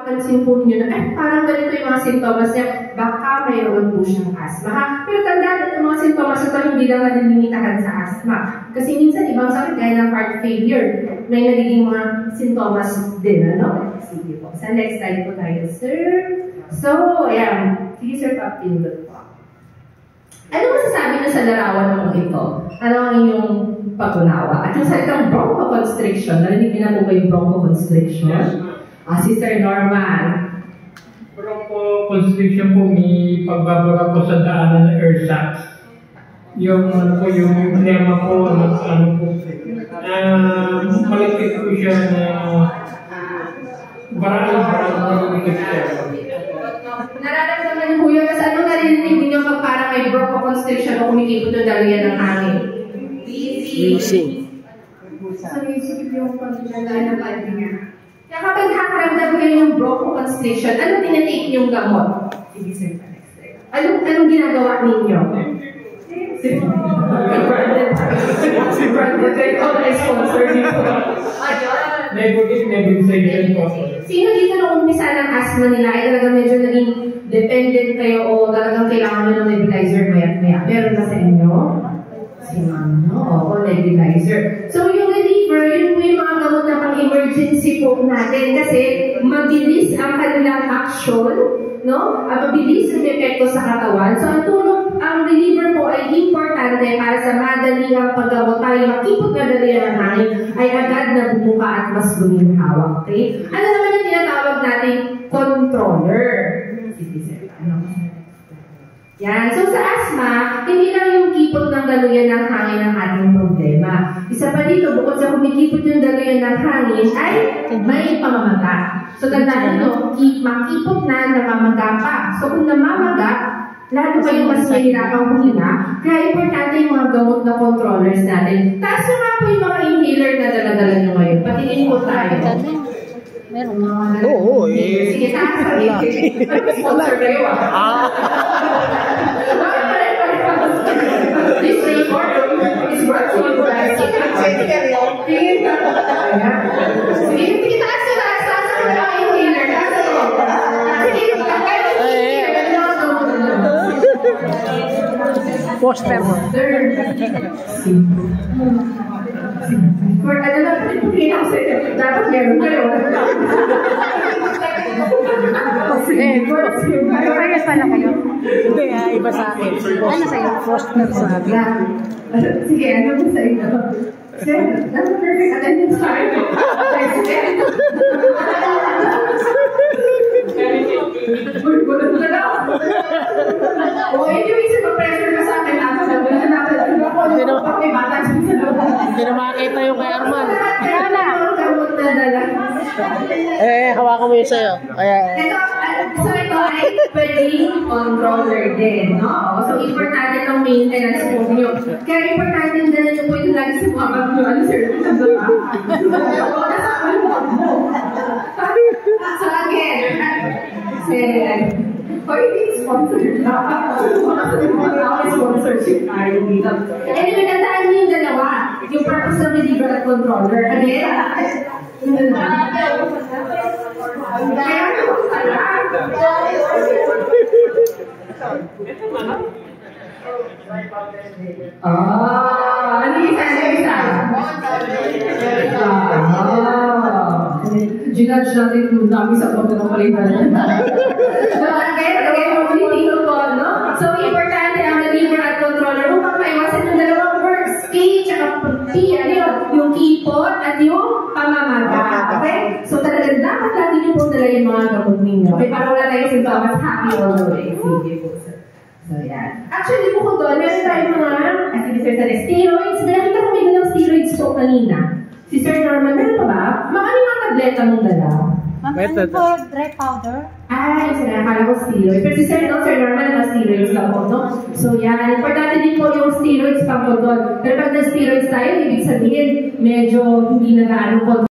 mapapansin po ninyo na, parang ganito yung mga sintomas niya, baka mayroon po siyang asthma. Ha? Pero tandaan yung mga sintomas ito, hindi lang nalilimitahan sa asthma. Kasi minsan, ibang sakit, gaya ng heart failure, may nagiging mga sintomas din, ano? Sige po. Sa next slide po tayo, sir. So, ayan. Sige, sir, papindot po. Ano masasabi niyo sa larawan mo ito? Ano ang inyong pag-unawa? At yung salitang bronchoconstriction, narinig niyo na po ba yung bronchoconstriction? Yes. Si Sir Norman. Bronchoconstriction po, may pagbabara po sa daanan ng air sacs. Yung ano po, yung lema po, ano po, malikit po siya na barang siya. Nararamdaman niyo po yun, kasi ano narinig niyo pag parang may bronchoconstriction o kumikipot yung daluyan ng hangin? Wheezing. So, isip yung pag-lala ng body niya. Kaya kapag nakakaramdam kayo ng bronchoconstriction, anong tinatake niyong gamot? Sige, sir, next slide. Anong ginagawa ninyo? Si Brandon, kayo all sponsor dito. Nebulization po. Sino dito nung umpisa ng asthma nila ay talagang medyo naging dependent kayo o talagang kailangan nyo ng nebulizer maya-maya? Meron ba sa inyo? Si Ma'am, no? O nebulizer. So yung reliever, yun po yung mga gamot na pang-emergency po natin kasi mabilis ang kanilang action, no? Mabilis yung epekto sa katawan. So ang reliever po ay importante para sa madaliang paggamot tayo makipot na dalian ng hangin ay agad na bumuka at mas guminhawa. Okay? Ano naman yung tinatawag nating controller? Yan. So sa asthma, hindi lang yung kipot ng daluyan ng hangin ang ating problema. Isa pa dito, bukod sa kumikipot yung daluyan ng hangin, ay may pamamaga. So tandaan nyo, makipot na, namamaga pa. So kung namamaga, lalo kayo mas mahirapang huminga, kaya importante yung mga gamot na controllers natin. Taas na nga po yung mga inhaler na dala-dala nyo ngayon. Patingin po tayo. Meron mga oo, eh. Sige, taas sa sponsor kayo This report is brought to you by Sige, taas sa mga inhaler. Taas sa poster mo. For ano lang, dapat meron kayo. Parehas pala kayo? Hindi, iba sa akin. Ano sa'yo? Poster sa akin. Sige, ano mo sa inyo? Sir, ano perfect attendance time? Gulat na daw. O, anyway, pressure ka sa akin. Hindi na makakita yung kay Arman. Hawakan mo yung sa'yo. So ito ay pwedeng controller din, no? So importante itong maintenance po nyo. Kaya importante yung dala nyo po yung lagi sa mga pag-ano, sir. So again, hindi sponsored na. Sponsorship tayo dito. Anyway, tandaan niyo yung dalawa. Yung purpose ng reliever at controller. Again, ano isa? Ginudge natin kung dami sa pagod ng palitan. So, again, ulitin ko po, no? So, importante ang reliever at controller. Kung maiwasan yung dalawang words, K at P, ano yun? Yung kipot at yung pamamaga. Okay? So, talagang dapat lagi niyo po dala yung mga gamot ninyo. Okay, para wala tayo sintomas, happy all the way. Sige po, sir. So, yan. Actually, bukod doon, meron tayo mga, sige sir, steroids. May nakita ko may ng steroids po kanina. Si Sir Norman, meron pa ba? Mga tableta mong dala? Ano po, dry powder? Ay, akala ko steroids. Pero si Sir Norman, mga steroids lang po, no? So, yan. Importante din po yung steroids pang control. Pero pag na-steroids tayo, ibig sabihin, medyo hindi na gaano control.